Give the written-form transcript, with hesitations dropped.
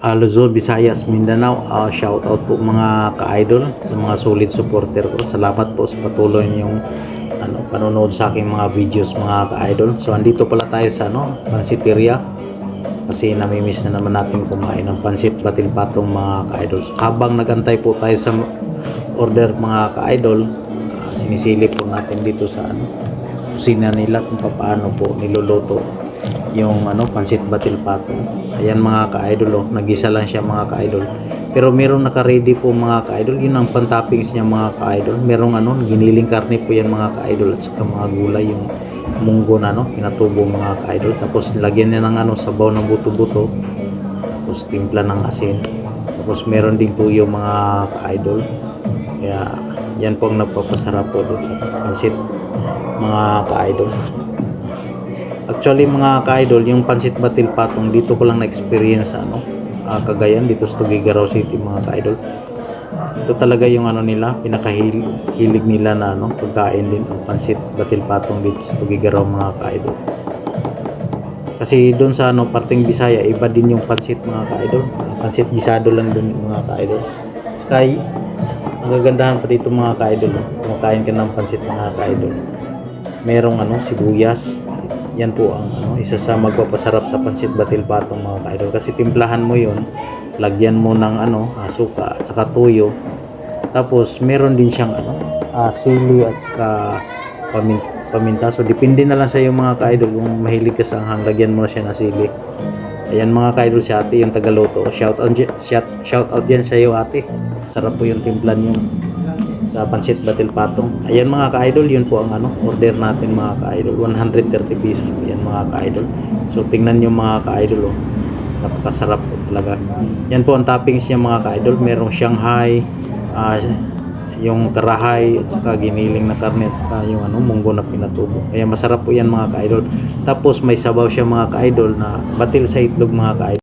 Luzon, Visayas, Mindanao. Shout out po mga ka-idol sa mga solid supporter ko. Salamat po sa patuloy niyong panonood sa aking mga videos mga ka-idol. So andito pala tayo sa Pansiteria kasi namimiss na naman natin kumain ng pansit batil patong mga ka-idol. So, habang nagantay po tayo sa order mga ka-idol, sinisilip po natin dito sa kusina nila kung paano po niluluto yung pansit batil patong. Ayan mga ka-idol, nagisa lang siya mga ka-idol. Pero meron naka-ready po mga ka-idol. Yun ang pan-toppings niya mga ka-idol. Merong giniling karne po yan mga ka-idol at saka mga gulay, yung munggo na pinatubo mga ka-idol. Tapos lagyan niya ng sabaw ng buto-buto. Tapos timpla ng asin. Tapos meron ding tuyo mga ka-idol. Kaya yan po ang nagpapasarap po doon sa pansit mga ka-idol. Actually mga ka-idol, yung pansit batil patong dito ko lang na-experience Cagayan, dito sa Tuguegarao City mga ka-idol. Ito talaga yung nila, pinakahilig nila na pagkain din ang pansit batil patong dito sa Tuguegarao mga ka-idol. Kasi doon sa parteng Bisaya, iba din yung pansit mga ka-idol. Pansit gisado lang doon mga ka-idol. Sky, ang gagandahan pa dito mga ka-idol. Kumakain ka ng pansit mga ka-idol. Merong sibuyas. Yan po ang isa sa magpapasarap sa pansit batil patong mga ka-idol, kasi timplahan mo yon, lagyan mo ng suka at saka tuyo, tapos meron din siyang sili at saka paminta. So depende na lang sa iyo mga ka-idol, kung mahilig ka sa anghang, lagyan mo na siya ng sili. Ayan mga ka-idol, si ate yung tagaluto. Shout out dyan sa iyo ate, sarap po yung timplan yung sa pansit batil patong. Ayan mga ka-idol, yun po ang order natin mga ka-idol. 130 pesos po yan mga ka-idol. So tingnan nyo mga ka-idol, napakasarap po talaga. Yan po ang toppings niya mga ka-idol. Merong Shanghai, yung karahay at saka giniling na karne at saka yung munggo na pinatubo. Kaya masarap po yan mga ka-idol. Tapos may sabaw siya mga ka-idol na batil sa itlog mga ka-idol.